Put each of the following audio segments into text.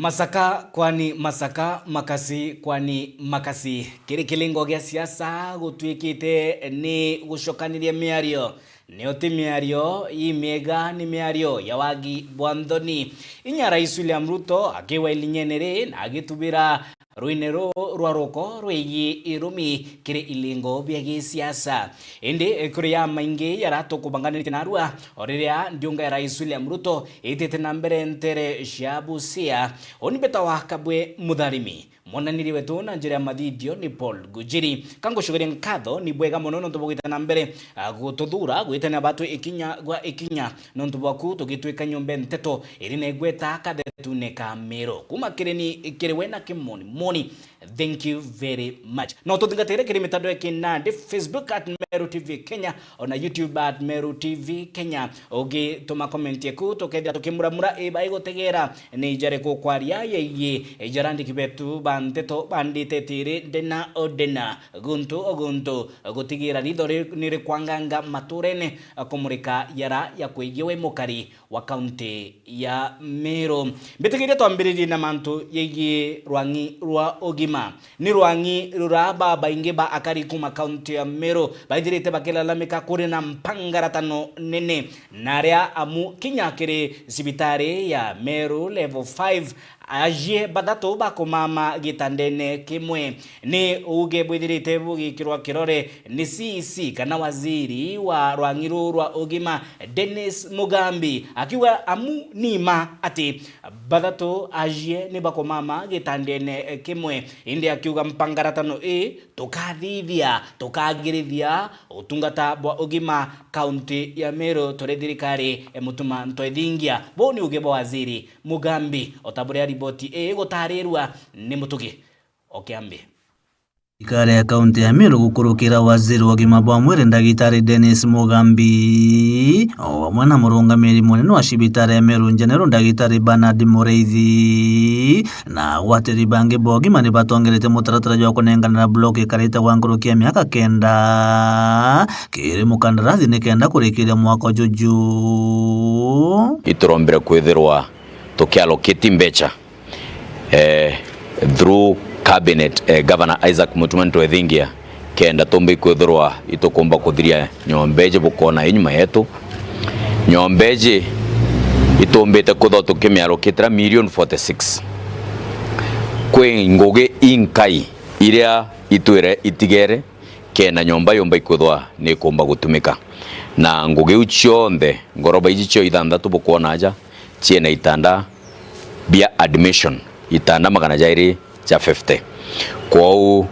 Masaka kwani masaka, makasi kwani makasi. Kiri kilingo gya siasa gutwikite ni gucokaniria miario. Neoti miario imega ni miario ya Wagi Bwandoni. Inya Rais William Ruto akiwa ilinyenere na agitubira ruinero rwaroko rwegi irumi kiri ilingo bya siasa. Indi kuri ya maingi yarato kubanganira narua oriria ndiunga ya Rais William Ruto itete na mbere ntere shabusia oni betawa kabwe mudharimi monaniri wetu na njira mathidio ni Paul Gujiri kango shuguri nkatho ni bwega muno no tubugita na mbere gututhura gwitana batu ikinya no tubaku tugitwika nyombe nteto iri na igweta kadetune kamero kuma kiriwe na kimoni moni. Thank you very much. No tuthingatire kiri mitandao kinande Facebook @Meru TV Kenya ona YouTube @Meru TV Kenya. Ogi tuma comment yeku tokedia tokimuramura eba igotegera ni jare ko kwaria yeye ejarandi kibetu banteto bandite tire dena odena guntu oguntu gotigira ridore nire kwanganga maturene komurika yara ya kweyewe mukari wa county ya Meru. Betegire twambiriri na mantu yeye rwangi rwa ogima ni rwangi ruraba bainge ba akari kuma county ya Meru baithirite bakelalamika kuri na mpangaratano nene naria amu kinyakire sibitare ya Meru level 5 aje badato bakomama gitandene kimwe ni uge bwithirite bugikirwa kirore ni CC kana waziri wa rwangiru rwa ogima Dennis Mugambi akiwa amu nima ati badato aje ni bakomama gitandene kimwe indi akiuga mpangaratano tukagirithia utungata bwa ogima county ya Meru tore thirikari mutuma ntwethingia boni uge bwa waziri Mugambi otabure riboti gutarirwa ni mutugi okiambe Ikare ya kaunti ya Meru gukurukira waziri wa gima bwa mwiri ndagitari Dennis Mugambi mwana murungamiri munene wa cibitari ya Meru General ndagitari Bernard Mureithi na watiri bangi bwa gima ni batongerete mutaratara jwa kunenganira block ikarita wangurukia miaka 9 kiri mukandarathi ni kenda kurikiria mwaka juju iturombere kwithirwa tukiallocate mbecha through cabinet Governor Isaac Mutuman twethingia kenda tombe kwithirwa itukumba kuthiria nyombeje bukona inyuma yetu nyombeje itombete kutho tukimiallocate million 46 kwe ngoge inkai iria itwire itigere kena nyomba yomba ikwithwa ni kumba gutumika na ngoge uchiothe ngoroba ichicho ithandatu bukona aja chiena itanda bia admission itanda magana jairi cha 50 kwao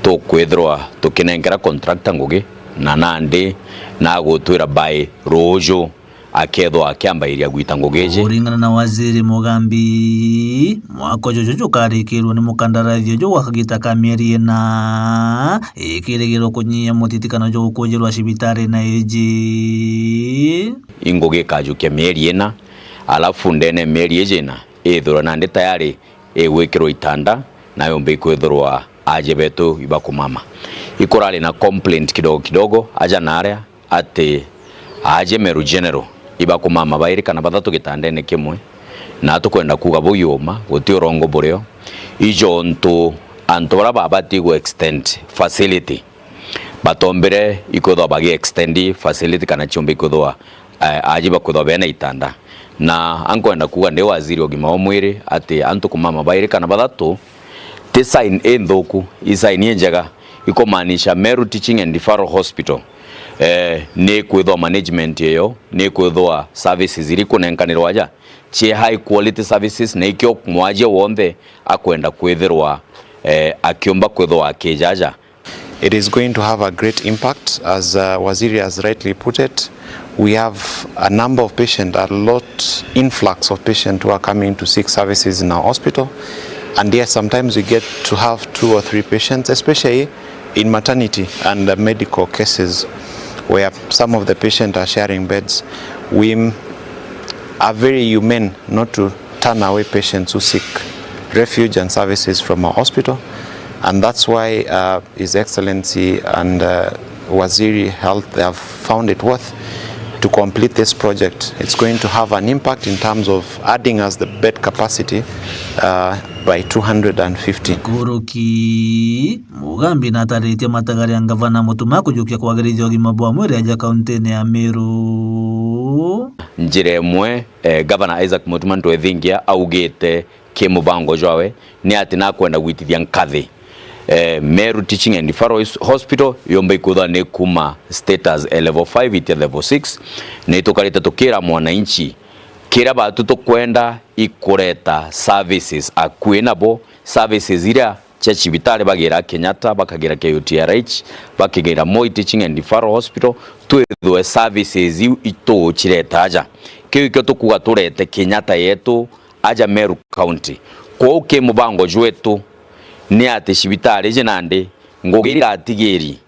tukwithirwa tukinengera contractor ngugi na nandi na gutwira by rojo akethwa akiamba iria gwita ngugeje uringana na waziri Mugambi mwako jojo karikirwo ni mukandarathio jo wakagita kamieri na ikirigiro kunyia mutitikano jo kujirwa cibitari na eji ingugi kajukia mieri ena alafu ndene mieri ejena ithura nandi tayari gwikirwo itanda nayo mbe kwithirwa aje betu ibakumama ikorali na complaint kidogo aja naria ati aje Meru General ibakumama bairi kana bathatu gitandene kimwe na tukwenda kuga buyuma guti urongo buryo ijo ntu antora babati go extend facility batombere ikodwa bagi extend facility kana chombe ikodwa aje bakodwa bena itanda na ankwenda kuga ndi waziri ogima omwiri ati antu kumama bairi kana bathatu te sign endhoku isaini enjaga ikomanisha Meru Teaching and Referral Hospital ni kwithwa management yeyo ni kwithwa services iri kunenkanirwa aja che high quality services na ikyo mwaje wonde akwenda kwithirwa akiomba kwithwa akijaja. It is going to have a great impact as Waziri has rightly put it. We have a number of patients, a lot influx of patients who are coming to seek services in our hospital. And yes, sometimes we get to have 2 or 3 patients, especially in maternity and medical cases where some of the patients are sharing beds. We are very humane not to turn away patients who seek refuge and services from our hospital. And that's why His Excellency and Waziri Health, they have found it worth to complete this project. It's going to have an impact in terms of adding us the bed capacity by 250. Kuruki Mugambi natarĩtie matagari ya gavana Mutuma kujukia kwagĩrithia ũgima wa mwĩrĩ aja kaunti-inĩ ya Meru. Njĩra ĩmwe Governor Isaac Mutuma ndwethingia augĩte kĩmũbango jwawe nĩ atĩ nakwenda gwitithia nkathi Meru Teaching and Referral Hospital yomba ikutha nĩ kuma status level 5 ite level 6 nĩ tukarĩte tukĩra mwananchi kĩra batu tukwenda ikureta services akwinabo services iria cia cibitari bagira Kenyatta bakagira KUTRH bakigira Moi Teaching and Referral Hospital twithwe services ito chiretaja kĩo tukuga turete Kenyatta yetu aja Meru County kwa uke mubango jwetu ni ati cibitari jinande ngogirira atigiri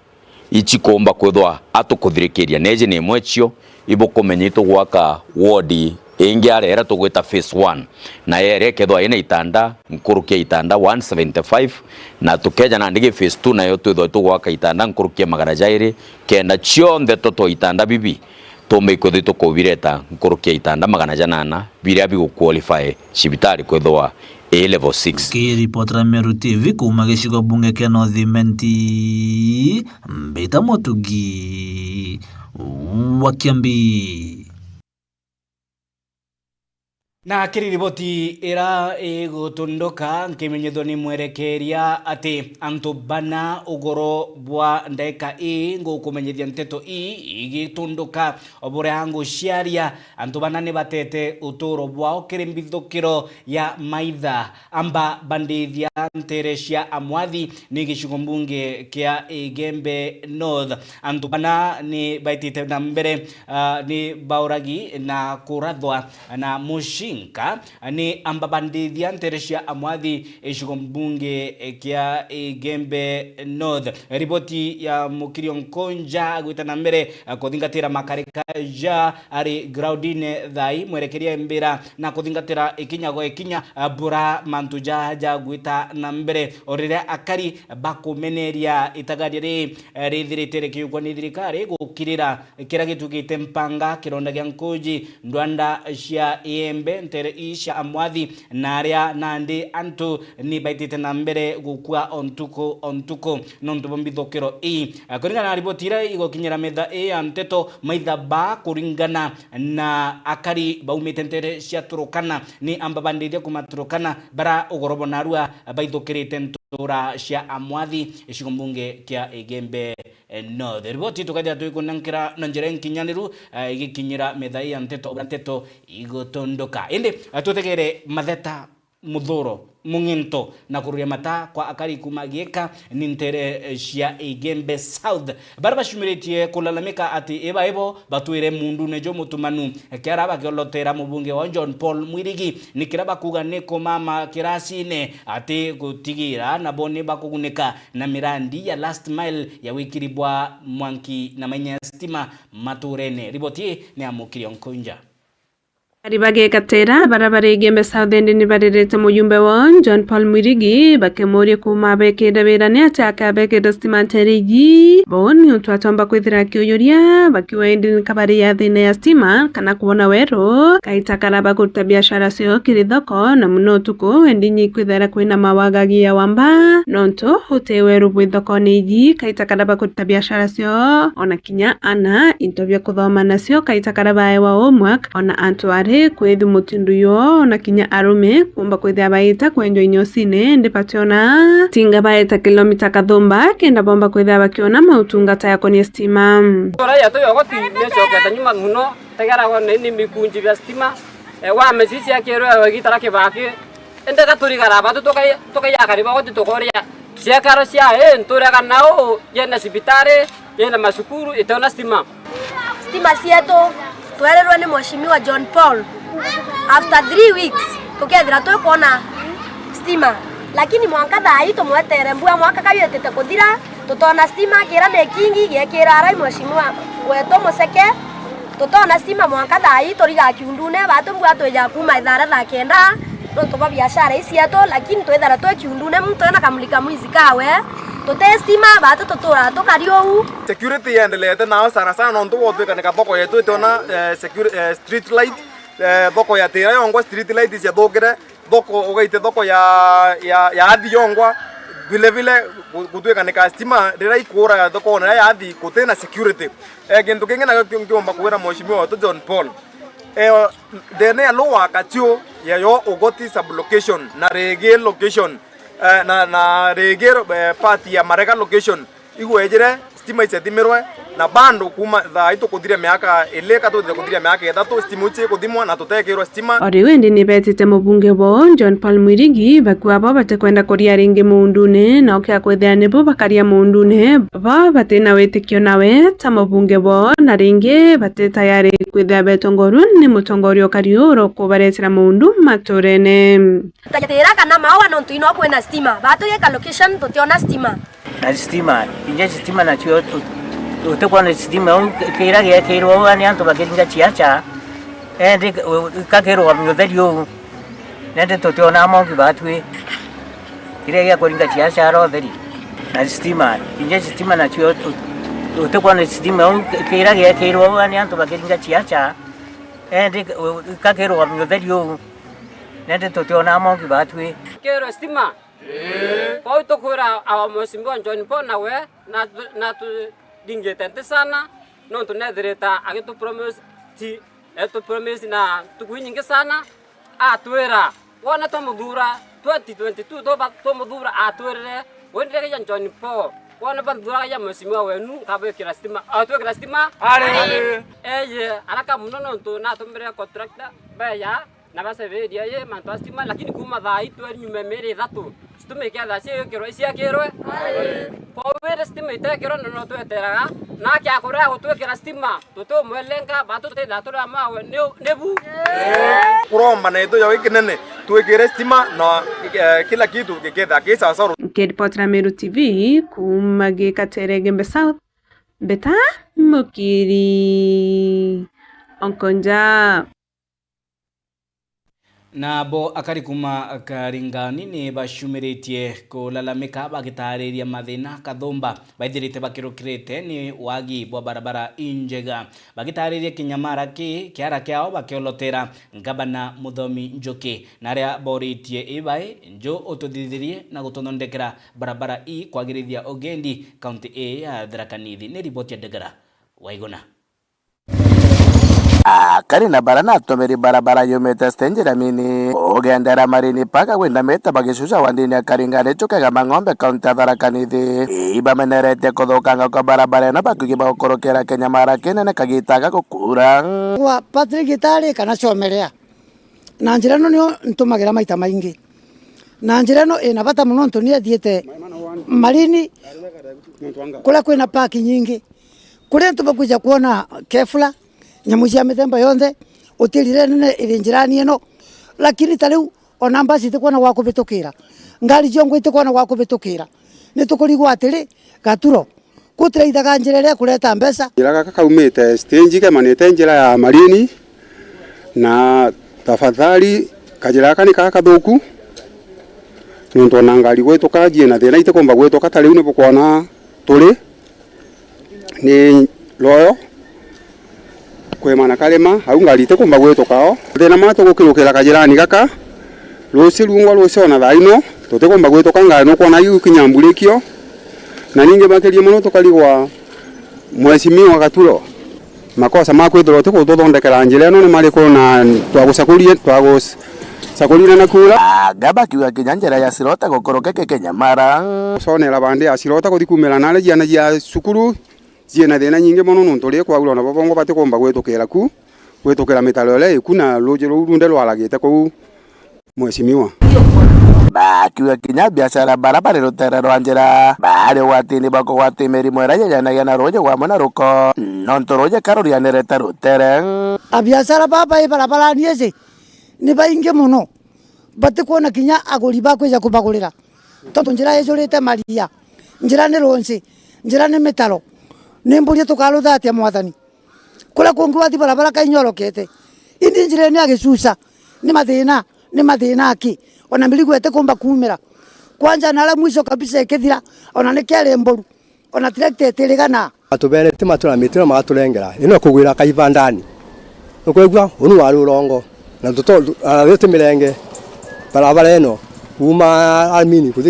ichikomba kwithwa atukuthirikiria neje ni mwecio ibukumenyito gwaka ward ingi arera tugwita phase 1 na yerekethwa ina itanda nkurukia itanda 175 na tukeja na ndigi phase 2 nayo twithwa tugwaka itanda nkurukia magarajairi kenda chionthe toto itanda bibi tombe kwithwa tukubireta nkurukia itanda magana janana biria bigu qualify cibitari kwithwa A level 6. Kiripotera Meru TV kuma gĩcigo bunge kĩa North Imenti Mbita Mutugi wa Kiambi. Na kiriboti ira igutunduka nkimenyethwo ni mwerekeria ati antu bana ugoro bwa ndeka ngukumenyethia nteto igitunduka obure hangu ciaria antu bana ni batete uturo bwao kirimbithukiro ya maitha amba bandithia nterecia amwathi ni gicigo mbunge kia Igembe North antu bana ni baitite na mbere ni bauragi na kurathwa na mushi ni ambabandithia nterecia amwathi icigo mbunge kia Igembe North. Ripoti ya Mukirio Nkonja gwitana mbere kuthingatira makarika ja ari groundine thai mwerekeria mbira na kuthingatira ikinyago ikinya bura mantuja ja gwita na mbere orire akari bakumeneria itagari rithirite kiugo ni thirikari gukirira kira gitugite mpanga kironda gya Nkoji ndwanda cia Iembe ntere isha amwathi naria nandi antu ni baitite na mbere gukua ontuko nontu bombithokero kuringana na ripoti ira igokinyira metha anteto maitha ba kuringana na akari baumite ntere cia Turukana ni ambabandithia kumaturukana bara ugorobo narua baithokirite ntura cia amwathi icigo mbunge kia Igembe North. Ripoti tukaja tuikunankira na njira nkinyaniru igikinyira metha anteto igotondoka indi tutegere matheta muthuro munginto na kururia mata kwa akari kumagieka nintere cia Igembe South baraba shumiritie kulalamika ati eba ebo batuire mundu nejo mutumanu kiaraba kiolotera mubunge wa John Paul Mwirigi nikiraba kuga neko mama kirasine ati gutigira na bone bakuguneka na mirandi ya last mile ya wikiribwa mwanki na manya stima maturene. Riboti ni Mukirio Nkonja. Aribage katera barabara Igembe South End ni barirete muyumbe wa John Paul Mwirigi bakemorie kuma bekeda berane ataka bekeda stimanterigi boni utwatomba kwithira kioyoria bakiwa endi kabari ya thina ya stima kana kubona wero kaitakara bakuruta biashara cio kirithoko na muno tuko endi nyi kwithira kwina mawagagi ya wamba nonto uteweru bwithoko niji kaitakara bakuruta biashara cio ona kinya ana interview kuthoma nacio kaitakara bae wa homework ona antuari kwethu mutindu yo na kinya arume kumba kwethia baita kwenjo inyosine ndipationa tinga baita kilomita kathumba kenda bomba kwethia bakiona mautungata yako ni stima ora ya to yogoti necho kata nyuma muno tegara go ni mikunji vya stima wa mesisi akero wagitara ke baki ende ka turi gara batu to ya kari bagoti to koria sia karo sia ntura kanao yena sibitare yena masukuru itona stima sieto twererwa ni mheshimiwa John Paul after 3 weeks tukethira tukona stima lakini mwaka thai tumwetere mbua mwaka kayetete kuthira tutona stima kira nekingi gekira arai mheshimiwa weto museke tutona stima mwaka thai turiga kiundune batu mbua tweja kuma ithara tha kenda no tuba biashara icieto lakini twethara twe kiundune mtu ena kamulika mwizi kawe tote stima batu tutura tukario security endelete nao sana sana nontu wotwika ni kaboko yetu tona street light boko ya tira yongwa street light cia thukire boko ugaite boko ya athi yongwa vile vile gutwika ni ka stima rira ikura thoko na ya athi kutena security kintu kingi na ngiomba kuwira mheshimiwa wetu John Paul dene alowa katio ya yo ugoti sub location na rege location na rege party ya marega location igwejere stima icetimirwe na bando kuma tha itukuthire miaka ileka tuthire miaka ithatu stima ichi kuthimwa na tutekirwa stima ori wendi ni betite mubunge bo John Paul Mwirigi bakwabo batekwenda kuria ringi mundune na okia kwethane bo bakaria mundune ba batena wetikio nawe ta mubunge bo na ringi bate tayari kwithia betongoru ni mutongorio kariuro kubaretira mundu maturene tajatira kana mawa nontu ino kwena stima batu ye ka location tutiona stima na stima inje stima na chio utekwa na stima kira ge kiro ani anto bakiringa chiacha ende kakero wa myotherio nende tutiona mongi batwi kire ge koringa chiacha ro theri na stima inje stima na chio utekwa na stima kira ge kiro ani anto bakiringa chiacha ende kakero wa myotherio nende tutiona mongi batwi kero stima kwa utokura awa mheshimiwa John Paul nawe na tu dinge tente sana no tunethireta agitu promise na tukuinyinge sana atwira wona tomuthura 2022 tomuthura atwirire wendire ya John Paul wona bandura ya mheshimiwa wenu kabekira stima atwekira stima eye araka muno no na tumire contractor baya na baseveria ye manto stima lakini kuma thaa itwe nyume mere thatu stumike thaa ciikirwo iciakirwe powere stima itekirwo no tweteraga na kya kuria gutwekira stima tutumwelenga batu tutitha tura mawe nebu kuromba na itu yo ikinene twekire stima na kila kitu giketha kisa saru Kidpotra Meru TV kumage katere Gembe South beta mukiri onkonja na bo akari kuma karingani ni bashumiretie kulalamika bagitariria mathina kathumba baithirite bakirukirite ni wagi bwa barabara injega bagitariria kinyamara kiara kiao bakiolotera ngabana Muthomi Njuki naria boritie ibai njo ututhithirie na gutonondekera barabara kwagirithia ugendi county A ya Tharaka Nithi ni ripoti ya Ndegera Waiguna kari na barana atomeri barabara yumete stenjera mini ugendera marini paka wenda meta bagishusha wandini ya karingane chukega mang'ombe kaunti ya Tharaka Nithi ibamenerete kuthukanga kwa barabara na bakugiba gukorokera Kinyamara kinene kagitaga gukura wa Patrick Gitari kana comerea na njira no nio ntumagira maita maingi na njira no ina bata muno ntunie thiete marini kula kwina paki nyingi kule ntubakuja kuona kefula nyamu cia mithemba yonthe utirire nene iri njirani ino lakini tariu ona mbasi tikwana gwa kubitukira ngari ciongo itikwana gwa kubitukira ni tukurigwa atiri gaturo kutreithaga njira iria kureta mbeca njira gaka kaumite stage kemanite njira ya marini na tafadhali kajira gaka ni kaka thuku nontu ona ngari gwitukanjie na thina itikumba gwituka tariu ni bukwana turi ni loyo kwemana kalema au ngari itikumba gwitukao thina matu gukirukira kajirani gaka ruci rungwa ruciona thaino tutikumba gwituka ngari no kuona yu kinyambulikio na ninge makirie muno tukarigwa mheshimiwa Gaturo makosa makwithirwo tikututhondekera njira ino ni mariko na twagusakuria na kura gaba kiwa kinyanjira ya Sirota gukorokeke Kinyamara sonera bande ya Sirota guthikumira nale jiana ya sukuru jiena thina nyingi muno nontu ri kwagura na babongo batikomba gwitukira ku gwitukira mitalo ile ikuna ruje runde rwalagite ku mheshimiwa bakiwa kinya biashara barabara rutere rwa njira bari watini bako wati mirimo irayenyanagia na ruje gwa mona ruko nontu ruje karurianirete rutere abiashara baba barabara niese ni baingi muno batikuona kinya aguri bakweja kubagurira tontu njira yejurite maria njira ni ronsi njira ni mitalo nimburie tukarutha atia mwathani kula kungi wathi barabara kainyorokete indi njira ni agicuca ni mathina aki ona miligo ete kumba kumira kwanza na ala mwisho kabisa ikithira ona nikere mboru ona tractor itirigana atubere timatula mitiro magatulengera ino kugwira kaivandani ukwegwa unu wari urongo na tuto arathete mirenge barabara eno uma amini